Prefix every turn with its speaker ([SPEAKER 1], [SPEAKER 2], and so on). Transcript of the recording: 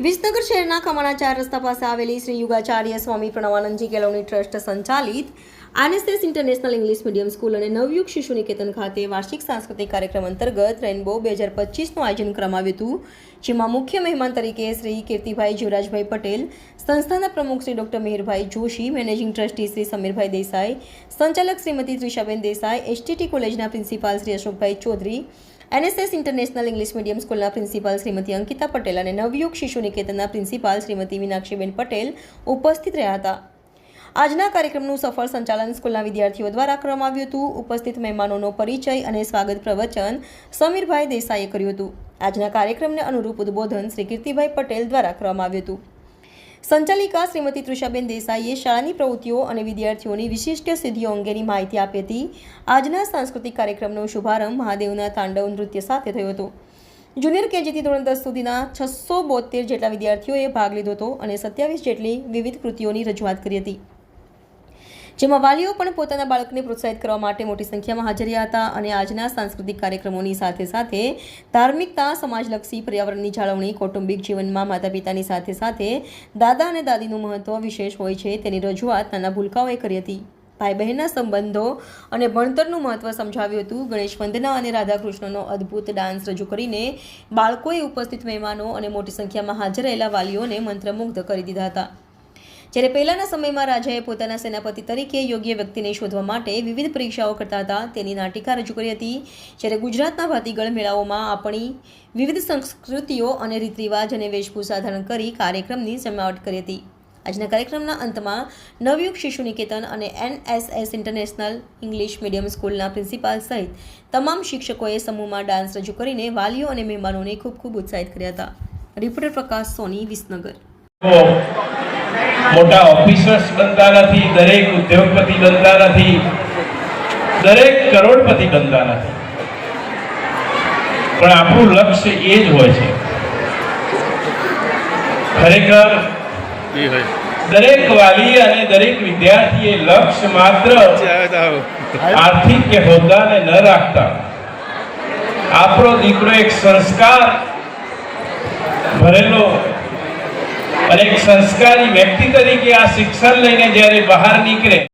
[SPEAKER 1] વિસનગર શહેરના ખમાણા 4 રસ્તા પાસે આવેલી શ્રી યુગાચાર્ય સ્વામી પ્રણવાનંદજી કેળવણી ટ્રસ્ટ સંચાલિત RSS international English medium school અને નવયુગ શિશુ નિકેતન ખાતે વાર્ષિક સાંસ્કૃતિક કાર્યક્રમ અંતર્ગત રેઇનબો 2025નું આયોજન કરવામાં આવ્યું હતું, જેમાં મુખ્ય મહેમાન તરીકે શ્રી કીર્તિભાઈ જીવરાજભાઈ પટેલ, સંસ્થાના પ્રમુખ Shri doctor Mihirbhai Joshi, managing trustee Shri Samirbhai Desai, સંચાલક શ્રીમતી ત્રિષાબેન દેસાઈ, એસટીટી કોલેજના principal Shri Ashokbhai Chaudhari, NSS international English medium સ્કૂલના પ્રિન્સિપાલ શ્રીમતી અંકિતા પટેલ અને નવયુગ શિશુ નિકેતનના પ્રિન્સિપાલ શ્રીમતી મીનાક્ષીબેન પટેલ ઉપસ્થિત રહ્યા હતા. આજના કાર્યક્રમનું સફળ સંચાલન સ્કૂલના વિદ્યાર્થીઓ દ્વારા કરવામાં આવ્યું હતું. ઉપસ્થિત મહેમાનોનો પરિચય અને સ્વાગત પ્રવચન સમીરભાઈ દેસાઈએ કર્યું હતું. આજના કાર્યક્રમને અનુરૂપ ઉદ્બોધન શ્રી કીર્તિભાઈ પટેલ દ્વારા કરવામાં આવ્યું હતું. સંચાલિકા શ્રીમતી ત્રિષાબેન દેસાઈએ શાળાની પ્રવૃત્તિઓ અને વિદ્યાર્થીઓની વિશિષ્ટ સિદ્ધિઓ અંગેની માહિતી આપી હતી. આજના સાંસ્કૃતિક કાર્યક્રમનો શુભારંભ મહાદેવના તાંડવ નૃત્ય સાથે થયો હતો. જુનિયર કેજીથી ધોરણ 10 સુધીના 672 જેટલા વિદ્યાર્થીઓએ ભાગ લીધો હતો અને 27 જેટલી વિવિધ કૃતિઓની રજૂઆત કરી હતી, જેમાં વાલીઓ પણ પોતાના બાળકને પ્રોત્સાહિત કરવા માટે મોટી સંખ્યામાં હાજર રહ્યા હતા. અને આજના સાંસ્કૃતિક કાર્યક્રમોની સાથે સાથે ધાર્મિકતા, સમાજલક્ષી, પર્યાવરણની જાળવણી, કૌટુંબિક જીવનમાં માતા પિતાની સાથે સાથે દાદા અને દાદીનું મહત્વ વિશેષ હોય છે તેની રજૂઆત નાના ભૂલકાઓએ કરી હતી. ભાઈ બહેનના સંબંધો અને ભણતરનું મહત્વ સમજાવ્યું હતું. ગણેશ વંદના અને રાધાકૃષ્ણનો અદ્ભુત ડાન્સ રજૂ કરીને બાળકોએ ઉપસ્થિત મહેમાનો અને મોટી સંખ્યામાં હાજર રહેલા વાલીઓને મંત્રમુગ્ધ કરી દીધા હતા. જ્યારે પહેલાના સમયમાં રાજાએ પોતાના સેનાપતિ તરીકે યોગ્ય વ્યક્તિને શોધવા માટે વિવિધ પરીક્ષાઓ કરતા હતા તેની નાટિકા રજૂ કરી હતી. જ્યારે ગુજરાતના ભાતીગળ મેળાઓમાં આપણી વિવિધ સંસ્કૃતિઓ અને રીતરિવાજ અને વેશભૂષા ધારણ કરી કાર્યક્રમની જમાવટ કરી હતી. આજના કાર્યક્રમના અંતમાં નવયુગ શિશુ નિકેતન અને એનએસએસ ઇન્ટરનેશનલ ઇંગ્લિશ મીડિયમ સ્કૂલના પ્રિન્સિપાલ સહિત તમામ શિક્ષકોએ સમૂહમાં ડાન્સ રજૂ કરીને વાલીઓ અને મહેમાનોને ખૂબ ઉત્સાહિત કર્યા હતા. રિપોર્ટર પ્રકાશ સોની, વિસનગર.
[SPEAKER 2] મોટા ઓફિસર્સ બનતા નથી, દરેક ઉદ્યોગપતિ બનતા નથી, દરેક કરોડપતિ બનતા નથી, પણ આપણું લક્ષ્ય એ જ હોય છે. ખરેખર દરેક વાલી અને દરેક વિદ્યાર્થીએ લક્ષ્ય માત્ર આર્થિક કે હોદ્દાને ન રાખતા આપણો દીકરો એક સંસ્કાર ભરેલો અને એક સંસ્કારી વ્યક્તિ તરીકે આ શિક્ષણ લઈને જ્યારે બહાર નીકળે